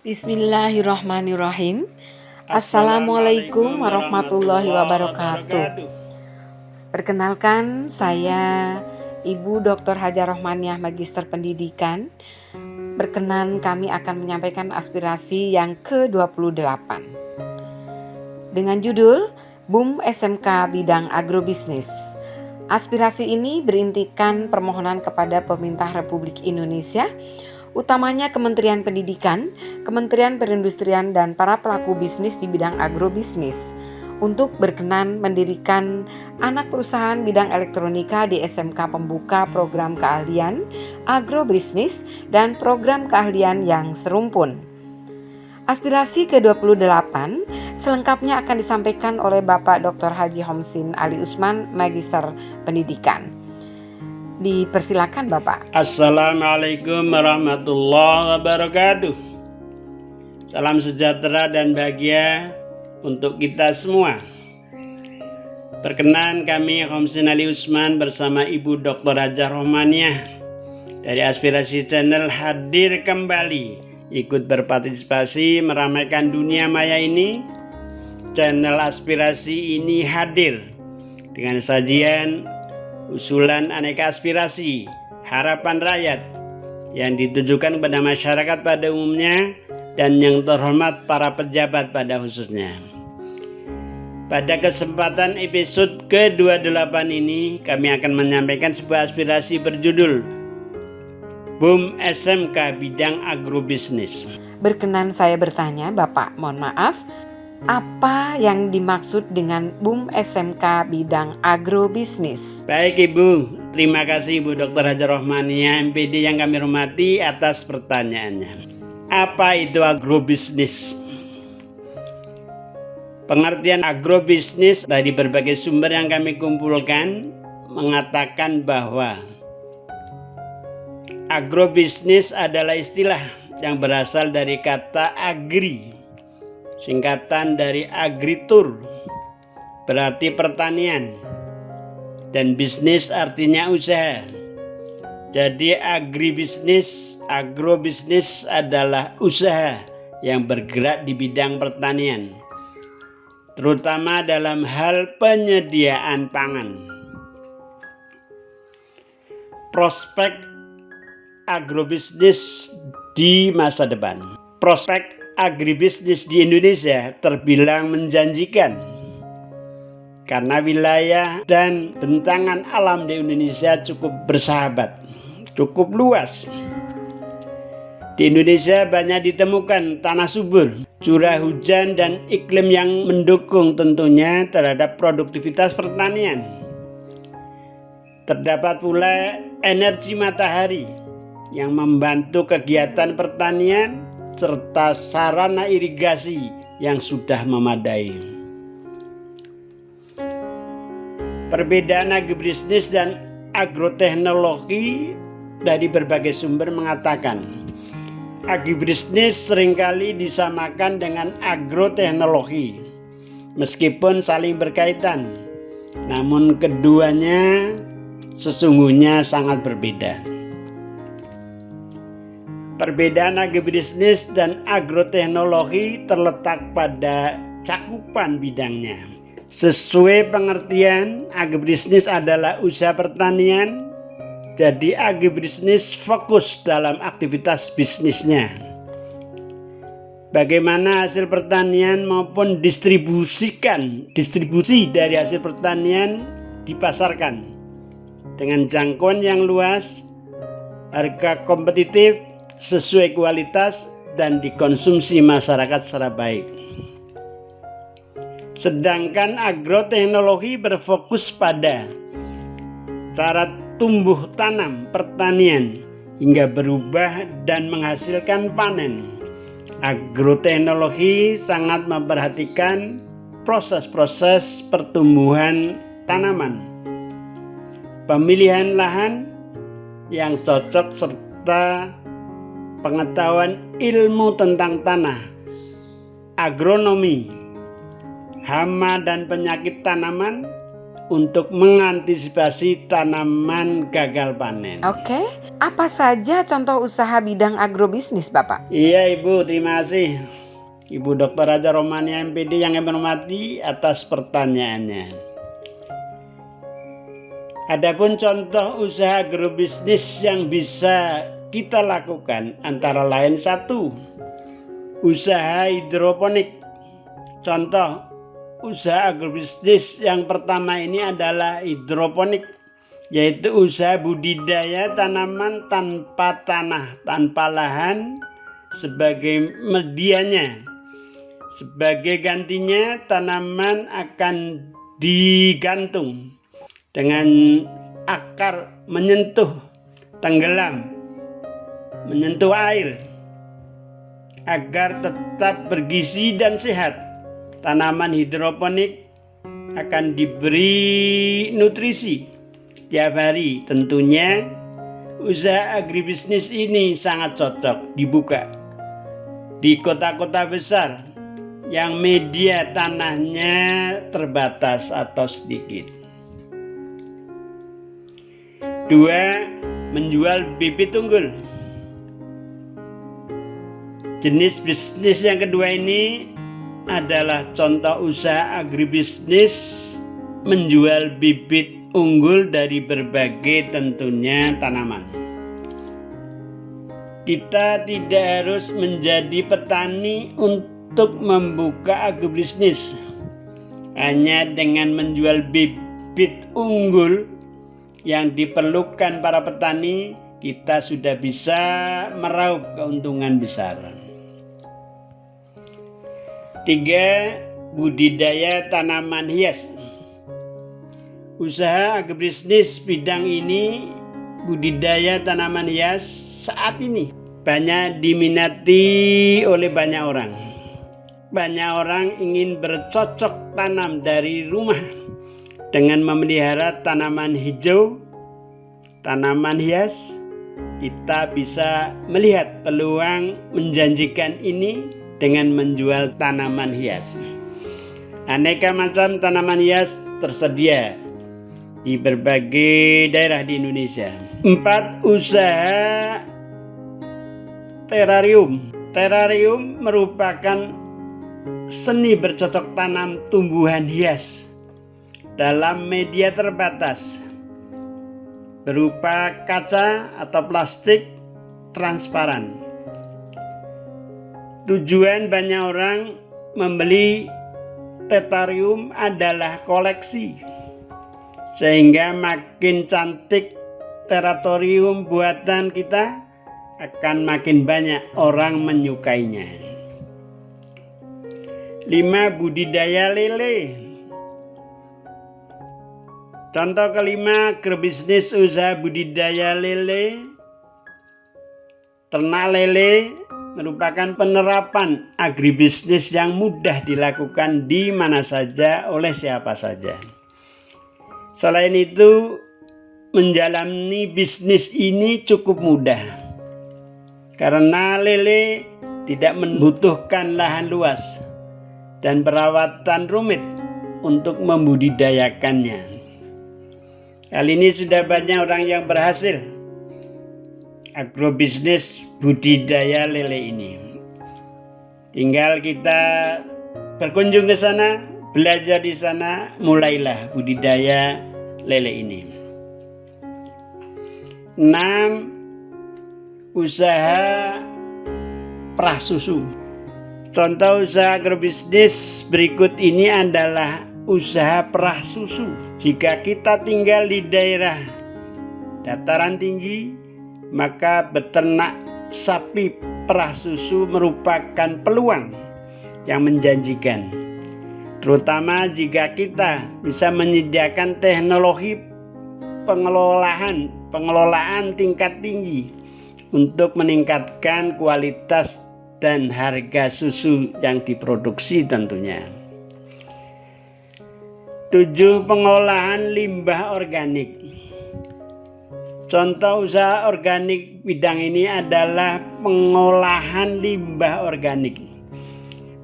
Bismillahirrahmanirrahim. Assalamualaikum Assalamualaikum warahmatullahi warahmatullahi wabarakatuh. wabarakatuh. Perkenalkan, saya Ibu Dr. Hajar Rohmaniah, Magister Pendidikan. Berkenan kami akan menyampaikan aspirasi yang ke-28 dengan judul BUM SMK Bidang Agrobisnis. Aspirasi ini berintikan permohonan kepada pemerintah Republik Indonesia, utamanya Kementerian Pendidikan, Kementerian Perindustrian, dan para pelaku bisnis di bidang agrobisnis untuk berkenan mendirikan anak perusahaan bidang elektronika di SMK pembuka program keahlian agrobisnis dan program keahlian yang serumpun. Aspirasi ke-28 selengkapnya akan disampaikan oleh Bapak Dr. Haji Homsin Ali Usman, Magister Pendidikan. Dipersilakan Bapak. Assalamualaikum warahmatullahi wabarakatuh. Salam sejahtera dan bahagia untuk kita semua. Perkenan kami Homsin Ali Usman bersama Ibu Dr. Hajar Rohmaniah dari Aspirasi Channel hadir kembali ikut berpartisipasi meramaikan dunia maya ini. Channel Aspirasi ini hadir dengan sajian usulan aneka aspirasi harapan rakyat yang ditujukan kepada masyarakat pada umumnya dan yang terhormat para pejabat pada khususnya. Pada kesempatan episode ke-28 ini kami akan menyampaikan sebuah aspirasi berjudul BUM SMK Bidang Agrobisnis. Berkenan saya bertanya, Bapak, mohon maaf, apa yang dimaksud dengan BUM SMK Bidang Agrobisnis? Baik Ibu, terima kasih Ibu Dr. Hajar Rohmaniah MPD yang kami hormati atas pertanyaannya. Apa itu agrobisnis? Pengertian agrobisnis dari berbagai sumber yang kami kumpulkan mengatakan bahwa agrobisnis adalah istilah yang berasal dari kata agri, singkatan dari agritur, berarti pertanian, dan bisnis artinya usaha. Jadi agrobisnis adalah usaha yang bergerak di bidang pertanian, terutama dalam hal penyediaan pangan. Prospek agrobisnis di masa depan. Prospek agribisnis di Indonesia terbilang menjanjikan karena wilayah dan bentangan alam di Indonesia cukup bersahabat, cukup luas. Di Indonesia banyak ditemukan tanah subur, curah hujan dan iklim yang mendukung tentunya terhadap produktivitas pertanian. Terdapat pula energi matahari yang membantu kegiatan pertanian serta sarana irigasi yang sudah memadai. Perbedaan agribisnis dan agroteknologi dari berbagai sumber mengatakan agribisnis seringkali disamakan dengan agroteknologi meskipun saling berkaitan, namun keduanya sesungguhnya sangat berbeda. Perbedaan agribisnis dan agroteknologi terletak pada cakupan bidangnya. Sesuai pengertian, agribisnis adalah usaha pertanian, jadi agribisnis fokus dalam aktivitas bisnisnya. Bagaimana hasil pertanian maupun distribusi dari hasil pertanian dipasarkan dengan jangkauan yang luas, harga kompetitif, sesuai kualitas, dan dikonsumsi masyarakat secara baik. Sedangkan agroteknologi berfokus pada cara tumbuh tanam pertanian hingga berubah dan menghasilkan panen. Agroteknologi sangat memperhatikan proses-proses pertumbuhan tanaman, pemilihan lahan yang cocok serta pengetahuan ilmu tentang tanah, agronomi, hama dan penyakit tanaman, untuk mengantisipasi tanaman gagal panen. Oke, apa saja contoh usaha bidang agrobisnis, Bapak? Iya Ibu, terima kasih Ibu Dr. Hajar Rohmaniah MPD yang kami hormati atas pertanyaannya. Adapun contoh usaha agrobisnis yang bisa kita lakukan antara lain 1. Usaha hidroponik. Contoh usaha agrobisnis yang pertama ini adalah hidroponik, yaitu usaha budidaya tanaman tanpa tanah, tanpa lahan sebagai medianya. Sebagai gantinya tanaman akan digantung dengan akar menyentuh, tenggelam, menyentuh air agar tetap bergizi dan sehat. Tanaman hidroponik akan diberi nutrisi tiap hari. Tentunya usaha agribisnis ini sangat cocok dibuka di kota-kota besar yang media tanahnya terbatas atau sedikit. 2. Menjual bibit unggul. Jenis bisnis yang kedua ini adalah contoh usaha agribisnis menjual bibit unggul dari berbagai tentunya tanaman. Kita tidak harus menjadi petani untuk membuka agribisnis. Hanya dengan menjual bibit unggul yang diperlukan para petani, kita sudah bisa meraup keuntungan besar. 3. Budidaya tanaman hias. Usaha agribisnis bidang ini, budidaya tanaman hias, saat ini banyak diminati oleh banyak orang. Banyak orang ingin bercocok tanam dari rumah dengan memelihara tanaman hijau, tanaman hias. Kita bisa melihat peluang menjanjikan ini dengan menjual tanaman hias. Aneka macam tanaman hias tersedia di berbagai daerah di Indonesia. 4. Usaha terarium. Terarium merupakan seni bercocok tanam tumbuhan hias dalam media terbatas berupa kaca atau plastik transparan. Tujuan banyak orang membeli terarium adalah koleksi, sehingga makin cantik terarium buatan kita, akan makin banyak orang menyukainya. 5. Budidaya lele. Contoh kelima, agribisnis usaha budidaya lele. Ternak lele merupakan penerapan agribisnis yang mudah dilakukan di mana saja oleh siapa saja. Selain itu, menjalani bisnis ini cukup mudah karena lele tidak membutuhkan lahan luas dan perawatan rumit untuk membudidayakannya. Kali ini sudah banyak orang yang berhasil agrobisnis budidaya lele ini. Tinggal kita berkunjung ke sana, belajar di sana, mulailah budidaya lele ini. 6. Usaha perah susu. Contoh usaha agrobisnis berikut ini adalah usaha perah susu. Jika kita tinggal di daerah dataran tinggi, maka beternak sapi perah susu merupakan peluang yang menjanjikan. Terutama jika kita bisa menyediakan teknologi pengelolaan tingkat tinggi untuk meningkatkan kualitas dan harga susu yang diproduksi tentunya. 7. Pengolahan limbah organik. Contoh usaha organik bidang ini adalah pengolahan limbah organik.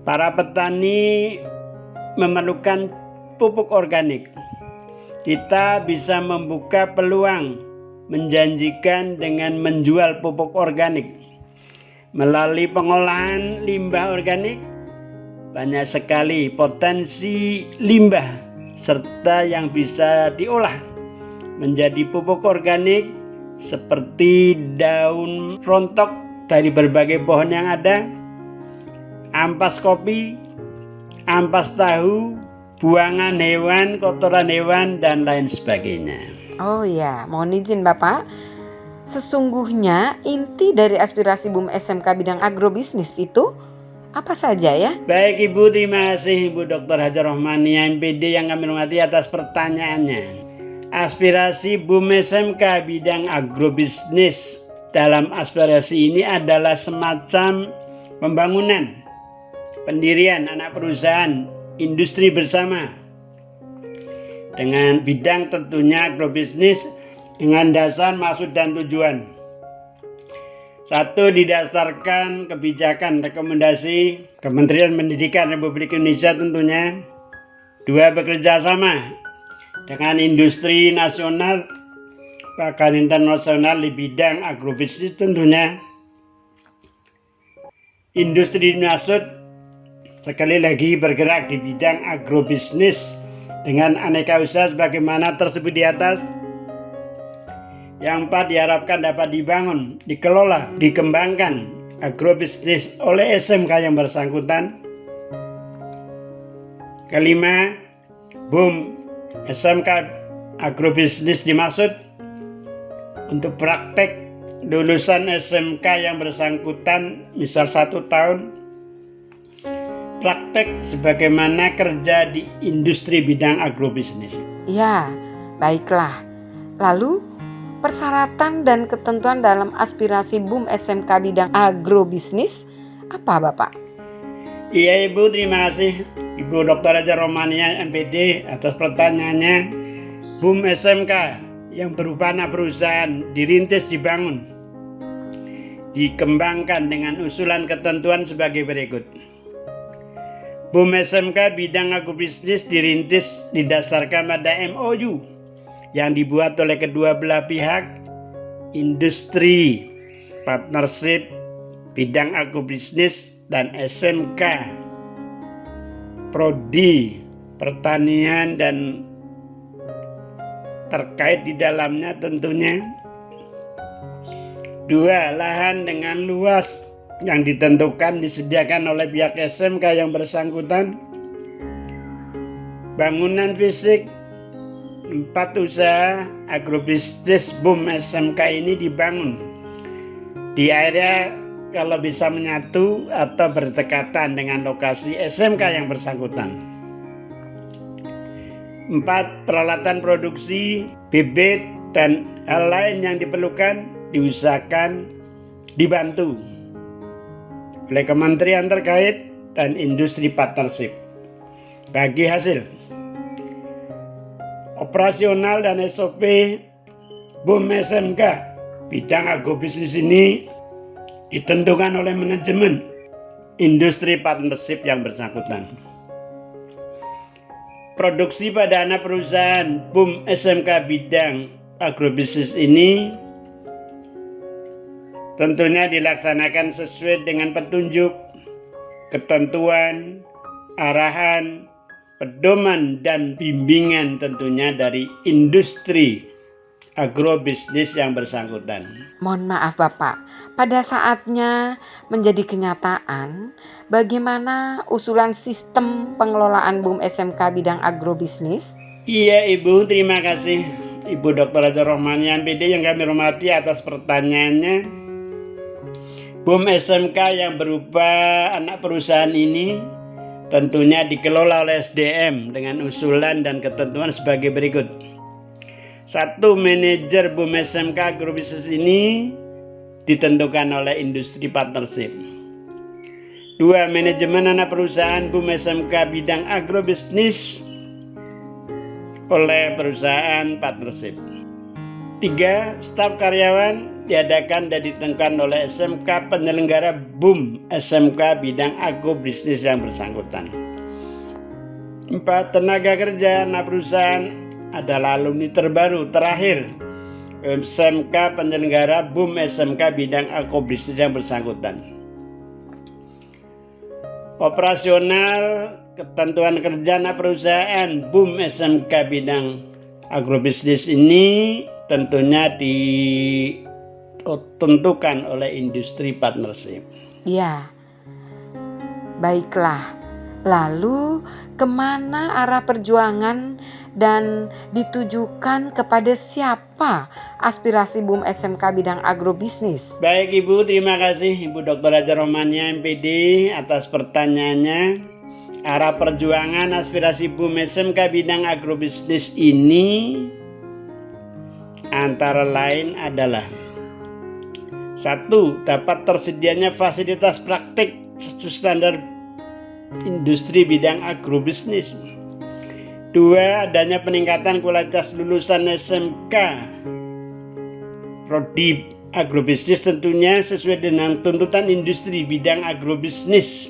Para petani memerlukan pupuk organik kita bisa membuka peluang menjanjikan dengan menjual pupuk organik. Melalui pengolahan limbah organik, banyak sekali potensi limbah serta yang bisa diolah menjadi pupuk organik seperti daun rontok dari berbagai pohon yang ada, ampas kopi, ampas tahu, buangan hewan, kotoran hewan, dan lain sebagainya. Oh ya, mohon izin Bapak. Sesungguhnya inti dari aspirasi BUM SMK bidang agrobisnis itu apa saja ya? Baik Ibu, terima kasih Ibu Dr. Hajar Rohmaniah MPD yang kami hormati atas pertanyaannya. Aspirasi BUM SMK bidang agrobisnis dalam aspirasi ini adalah semacam pembangunan, pendirian anak perusahaan industri bersama dengan bidang tentunya agrobisnis dengan dasar maksud dan tujuan. 1. Didasarkan kebijakan rekomendasi Kementerian Pendidikan Republik Indonesia tentunya. 2. Bekerja sama dengan industri nasional bahkan internasional di bidang agrobisnis tentunya. Industri maksud sekali lagi bergerak di bidang agrobisnis dengan aneka usaha sebagaimana tersebut di atas. Yang 4. Diharapkan dapat dibangun, dikelola, dikembangkan agrobisnis oleh SMK yang bersangkutan. 5. BUM SMK agrobisnis dimaksud untuk praktek lulusan SMK yang bersangkutan misal 1 tahun praktek sebagaimana kerja di industri bidang agrobisnis. Ya, baiklah. Lalu persyaratan dan ketentuan dalam aspirasi BUM SMK bidang agrobisnis apa Bapak? Iya Ibu, terima kasih Ibu Dr. Hajar Rohmaniah MPD atas pertanyaannya. BUM SMK yang berupa anak perusahaan dirintis, dibangun, dikembangkan dengan usulan ketentuan sebagai berikut. BUM SMK bidang agrobisnis dirintis didasarkan pada MOU yang dibuat oleh kedua belah pihak, industri, partnership, bidang agrobisnis, dan SMK, prodi, pertanian, dan terkait di dalamnya tentunya. 2. Lahan dengan luas yang ditentukan disediakan oleh pihak SMK yang bersangkutan. Bangunan fisik. 4. Usaha agrobisnis BUM SMK ini dibangun di area kalau bisa menyatu atau berdekatan dengan lokasi SMK yang bersangkutan. 4. Peralatan produksi, bibit, dan hal lain yang diperlukan diusahakan dibantu oleh kementerian terkait dan industri partnership. Bagi hasil operasional dan SOP BUM SMK bidang agrobisnis ini ditentukan oleh manajemen industri partnership yang bersangkutan. Produksi pada anak perusahaan BUM SMK bidang agrobisnis ini tentunya dilaksanakan sesuai dengan petunjuk, ketentuan, arahan, pedoman, dan bimbingan tentunya dari industri agrobisnis yang bersangkutan. Mohon maaf Bapak, pada saatnya menjadi kenyataan bagaimana usulan sistem pengelolaan BUM SMK bidang agrobisnis? Iya Ibu, terima kasih Ibu Dr. Hajar Rohmaniah MPD yang kami hormati atas pertanyaannya. BUM SMK yang berupa anak perusahaan ini tentunya dikelola oleh SDM dengan usulan dan ketentuan sebagai berikut. 1. Manajer BUM SMK agrobisnis ini ditentukan oleh industri partnership. 2. Manajemen anak perusahaan BUM SMK bidang agrobisnis oleh perusahaan partnership. 3. Staf karyawan diadakan dan ditentukan oleh SMK penyelenggara BUM SMK bidang agrobisnis yang bersangkutan. 4. Tenaga kerja anak perusahaan adalah alumni terbaru terakhir SMK penyelenggara BUM SMK bidang agrobisnis yang bersangkutan. Operasional ketentuan kerja anak perusahaan BUM SMK bidang agrobisnis ini tentunya ditentukan oleh industri partnership. Ya, baiklah. Lalu kemana arah perjuangan dan ditujukan kepada siapa aspirasi BUM SMK bidang agrobisnis? Baik Ibu, terima kasih Ibu Dr. Hadjah Rohmaniah MPD atas pertanyaannya. Arah perjuangan aspirasi BUM SMK bidang agrobisnis ini antara lain adalah: 1. Dapat tersedianya fasilitas praktik standar industri bidang agrobisnis. 2. Adanya peningkatan kualitas lulusan SMK Prodi agrobisnis tentunya sesuai dengan tuntutan industri bidang agrobisnis.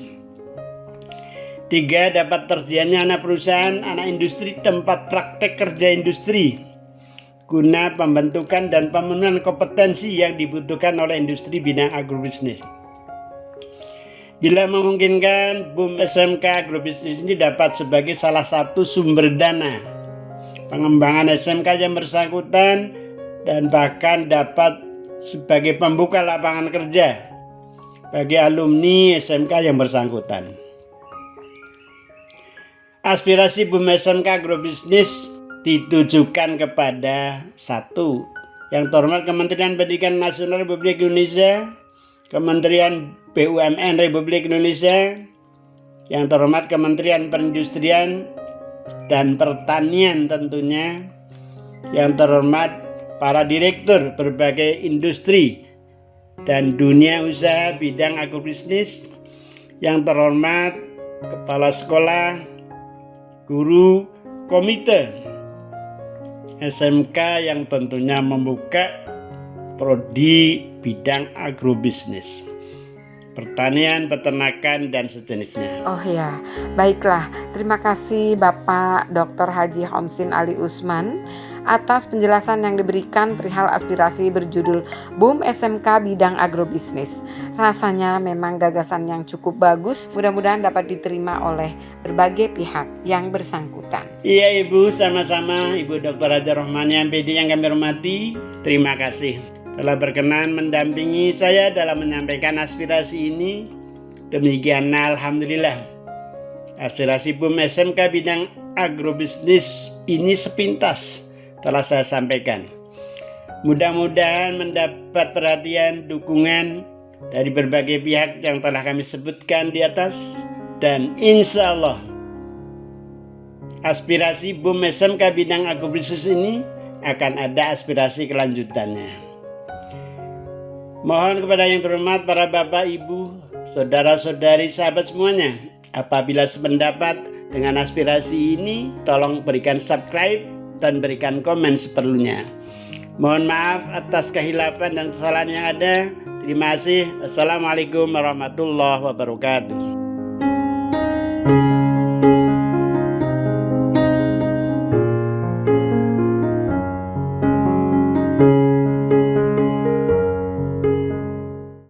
3. Dapat tersedianya anak perusahaan, anak industri, tempat praktek kerja industri guna pembentukan dan pemenuhan kompetensi yang dibutuhkan oleh industri bidang agrobisnis. Bila memungkinkan, BUM SMK agrobisnis ini dapat sebagai salah satu sumber dana pengembangan SMK yang bersangkutan dan bahkan dapat sebagai pembuka lapangan kerja bagi alumni SMK yang bersangkutan. Aspirasi BUM SMK agrobisnis ditujukan kepada 1. Yang terhormat Kementerian Pendidikan Nasional Republik Indonesia, Kementerian BUMN Republik Indonesia, yang terhormat Kementerian Perindustrian dan Pertanian tentunya, yang terhormat para direktur berbagai industri dan dunia usaha bidang agrobisnis, yang terhormat kepala sekolah, guru, komite SMK yang tentunya membuka prodi bidang agrobisnis, pertanian, peternakan, dan sejenisnya. Oh ya, baiklah. Terima kasih Bapak Dr. Haji Homsin Ali Usman atas penjelasan yang diberikan perihal aspirasi berjudul BUM SMK bidang agrobisnis. Rasanya memang gagasan yang cukup bagus, mudah-mudahan dapat diterima oleh berbagai pihak yang bersangkutan. Iya Ibu, sama-sama Ibu Dr. Hadjah Rohmaniah MPD yang kami hormati. Terima kasih telah berkenan mendampingi saya dalam menyampaikan aspirasi ini. Demikian, alhamdulillah, aspirasi BUM SMK bidang agrobisnis ini sepintas telah saya sampaikan. Mudah-mudahan mendapat perhatian, dukungan dari berbagai pihak yang telah kami sebutkan di atas, dan insya Allah aspirasi BUM SMK bidang agrobisnis ini akan ada aspirasi kelanjutannya. Mohon kepada yang terhormat para bapak, ibu, saudara-saudari, sahabat semuanya, apabila sependapat dengan aspirasi ini, tolong berikan subscribe dan berikan komen seperlunya. Mohon maaf atas kehilafan dan kesalahan yang ada. Terima kasih. Wassalamualaikum warahmatullahi wabarakatuh.